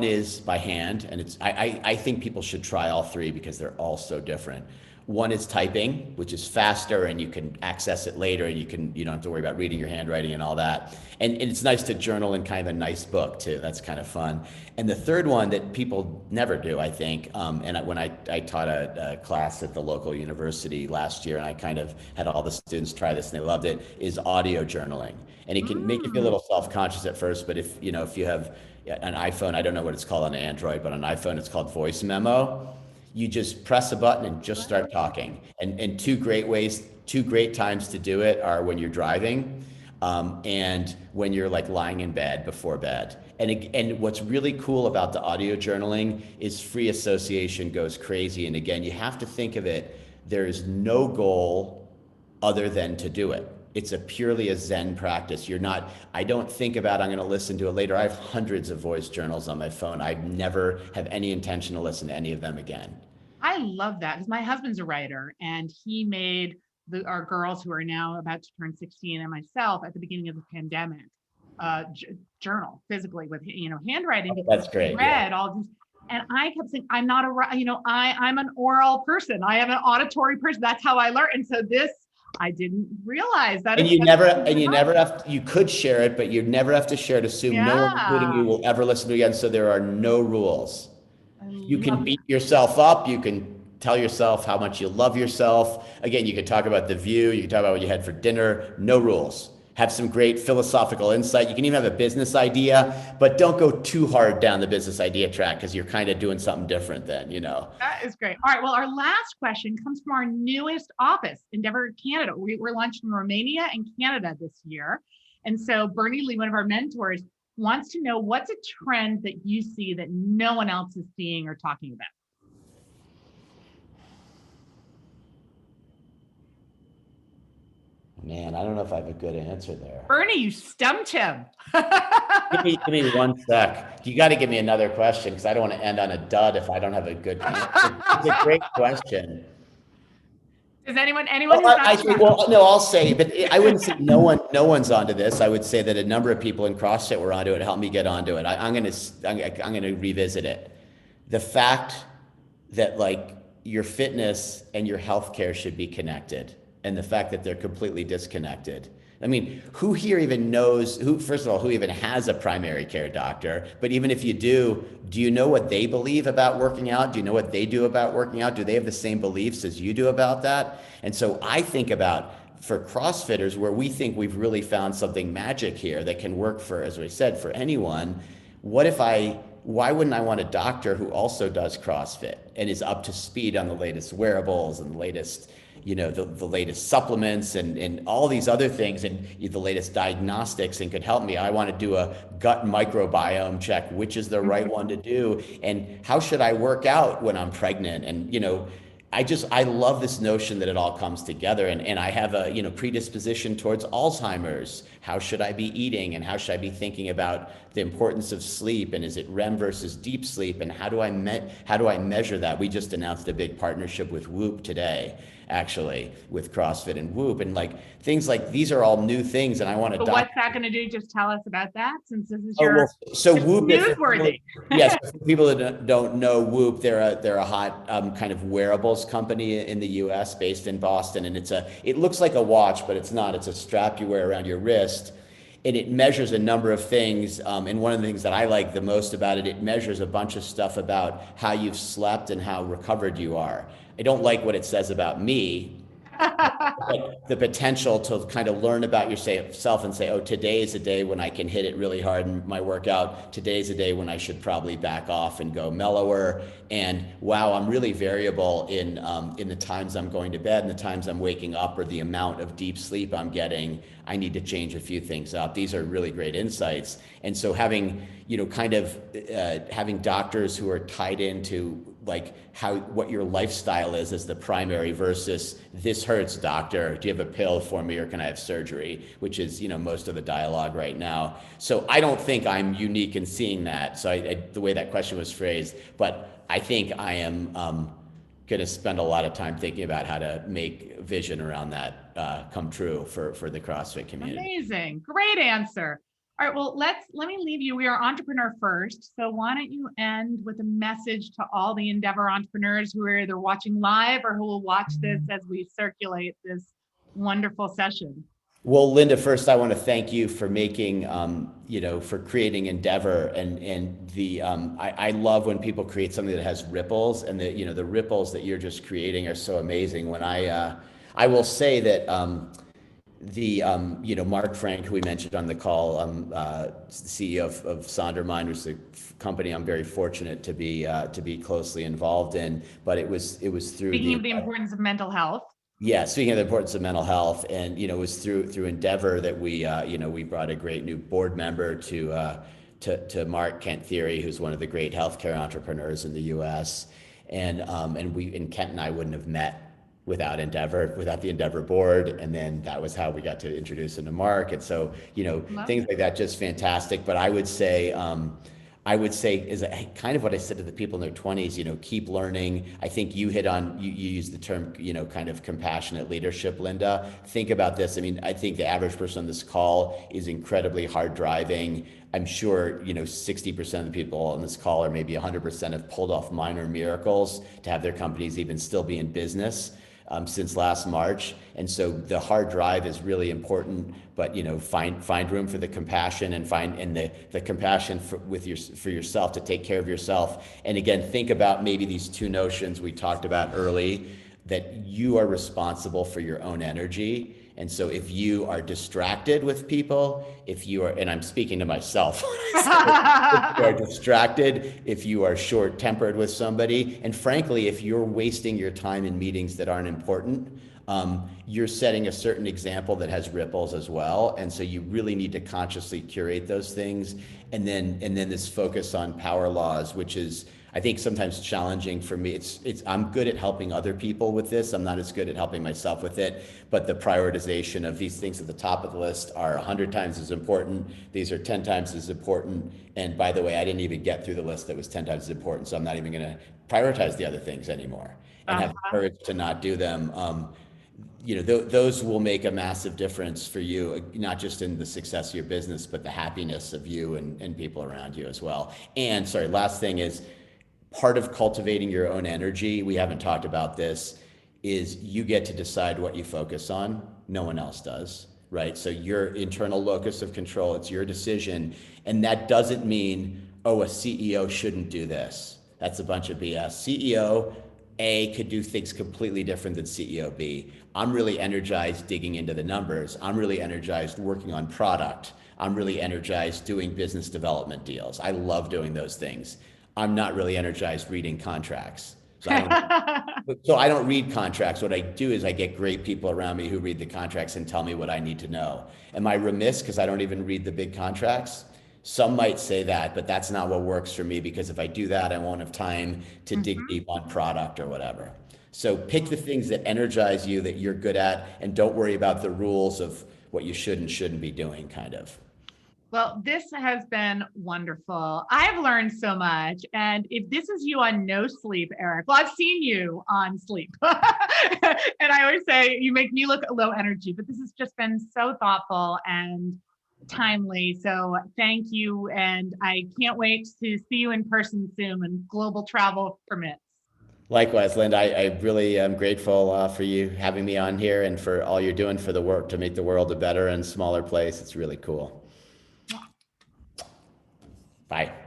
is by hand, and I think people should try all three because they're all so different. One is typing, which is faster and you can access it later, and you don't have to worry about reading your handwriting and all that. And it's nice to journal in kind of a nice book too. That's kind of fun. And the third one that people never do, I think, when I taught a class at the local university last year, and I kind of had all the students try this and they loved it, is audio journaling. And it can make you feel a little self-conscious at first, but if you have an iPhone, I don't know what it's called on Android, but on iPhone it's called voice memo. You just press a button and just start talking. And two great times to do it are when you're driving, and when you're like lying in bed before bed. And what's really cool about the audio journaling is free association goes crazy. And again, you have to think of it, there is no goal other than to do it. It's purely a Zen practice. I don't think about, I'm going to listen to it later. I have hundreds of voice journals on my phone. I never have any intention to listen to any of them again. I love that because my husband's a writer, and he made our girls who are now about to turn 16 and myself at the beginning of the pandemic journal physically with handwriting. That's great. Read all these, and I kept saying, I'm not I'm an oral person. I am an auditory person. That's how I learn. And so I didn't realize that. You could share it, but you never have to share it. Assume no one, including you, will ever listen to it again. So there are no rules. You can beat yourself up. You can tell yourself how much you love yourself. Again, you can talk about the view. You can talk about what you had for dinner. No rules. Have some great philosophical insight. You can even have a business idea, but don't go too hard down the business idea track because you're kind of doing something different then, That is great. All right. Well, our last question comes from our newest office, Endeavor Canada. We're launched in Romania and Canada this year. And so Bernie Lee, one of our mentors, wants to know, what's a trend that you see that no one else is seeing or talking about? Man, I don't know if I have a good answer there. Bernie, you stumped him. Give me 1 sec. You got to give me another question because I don't want to end on a dud if I don't have a good answer. It's a great question. Does anyone? I'll say, but I wouldn't say no one's onto this. I would say that a number of people in CrossFit were onto it, helped me get onto it. I'm gonna revisit it. The fact that like your fitness and your healthcare should be connected, and the fact that they're completely disconnected. I mean, who here even knows, first of all, who even has a primary care doctor? But even if you do you know what they believe about working out? Do you know what they do about working out? Do they have the same beliefs as you do about that? And so I think about, for CrossFitters, where we think we've really found something magic here that can work for, as we said, for anyone, why wouldn't I want a doctor who also does CrossFit and is up to speed on the latest wearables and the latest, the latest supplements and all these other things and the latest diagnostics, and could help me. I want to do a gut microbiome check, which is the right one to do, and how should I work out when I'm pregnant? And I love this notion that it all comes together, and I have a predisposition towards Alzheimer's. How should I be eating, and how should I be thinking about the importance of sleep, and is it REM versus deep sleep, and how do I measure that? We just announced a big partnership with Whoop today, actually, with CrossFit and Whoop, and like things like these are all new things, and I want to. But what's that going to do? Just tell us about that, since this is Whoop newsworthy. Yes, for people that don't know Whoop, they're a hot kind of wearables company in the U.S. based in Boston, and it looks like a watch, but it's not. It's a strap you wear around your wrist. and it measures a number of things. And one of the things that I like the most about it, it measures a bunch of stuff about how you've slept and how recovered you are. I don't like what it says about me, but the potential to kind of learn about yourself and say, oh, today is a day when I can hit it really hard in my workout. Today's a day when I should probably back off and go mellower. And wow, I'm really variable in the times I'm going to bed and the times I'm waking up, or the amount of deep sleep I'm getting. I need to change a few things up. These are really great insights. And so having, kind of having doctors who are tied into like what your lifestyle is as the primary versus this hurts, doctor, do you have a pill for me, or can I have surgery, which is most of the dialogue right now. So I don't think I'm unique in seeing that. So the way that question was phrased, but I think I am going to spend a lot of time thinking about how to make vision around that come true for the CrossFit community. Amazing. Great answer. All right, well, let me leave you. We are entrepreneur first. So why don't you end with a message to all the Endeavor entrepreneurs who are either watching live or who will watch this as we circulate this wonderful session? Well, Linda, first I want to thank you for making, for creating Endeavor, and I love when people create something that has ripples, and the ripples that you're just creating are so amazing. When I will say that Mark Frank, who we mentioned on the call, CEO of Sondermind, which is a company I'm very fortunate to be closely involved in. But it was through Speaking of the importance of mental health. Yeah, speaking of the importance of mental health, and it was through Endeavor that we brought a great new board member to Mark Kent Theory, who's one of the great healthcare entrepreneurs in the U.S. And Kent and I wouldn't have met without the Endeavor board, and then that was how we got to introduce him to Mark. And so things like that, just fantastic. But I would say is kind of what I said to the people in their 20s, keep learning. I think you use the term, kind of compassionate leadership, Linda. Think about this. I mean, I think the average person on this call is incredibly hard driving. I'm sure, 60% of the people on this call, or maybe 100%, have pulled off minor miracles to have their companies even still be in business since last March. And so the hard drive is really important, but find room for the compassion, and the compassion for yourself, to take care of yourself. And again, think about maybe these two notions we talked about early, that you are responsible for your own energy. And so if you are distracted with people, and I'm speaking to myself, if you are distracted, if you are short-tempered with somebody, and frankly, if you're wasting your time in meetings that aren't important, you're setting a certain example that has ripples as well. And so you really need to consciously curate those things. And then this focus on power laws, which is, I think, sometimes challenging for me. I'm good at helping other people with this. I'm not as good at helping myself with it. But the prioritization of these things at the top of the list are 100 times as important. These are 10 times as important. And by the way, I didn't even get through the list that was 10 times as important. So I'm not even going to prioritize the other things anymore, and have the courage to not do them. Those will make a massive difference for you, not just in the success of your business, but the happiness of you and people around you as well. And sorry, last thing is, part of cultivating your own energy, we haven't talked about this, is you get to decide what you focus on. No one else does, right? So your internal locus of control, it's your decision. And that doesn't mean, a CEO shouldn't do this. That's a bunch of BS. CEO A could do things completely different than CEO B. I'm really energized digging into the numbers. I'm really energized working on product. I'm really energized doing business development deals. I love doing those things. I'm not really energized reading contracts. So I don't read contracts. What I do is I get great people around me who read the contracts and tell me what I need to know. Am I remiss because I don't even read the big contracts? Some might say that, but that's not what works for me, because if I do that, I won't have time to dig deep on product or whatever. So pick the things that energize you, that you're good at, and don't worry about the rules of what you should and shouldn't be doing, kind of. Well, this has been wonderful. I've learned so much. And if this is you on no sleep, Eric, well, I've seen you on sleep. And I always say you make me look low energy, but this has just been so thoughtful and timely. So thank you. And I can't wait to see you in person soon when global travel permits. Likewise, Linda, I really am grateful for you having me on here, and for all you're doing for the work to make the world a better and smaller place. It's really cool. Bye.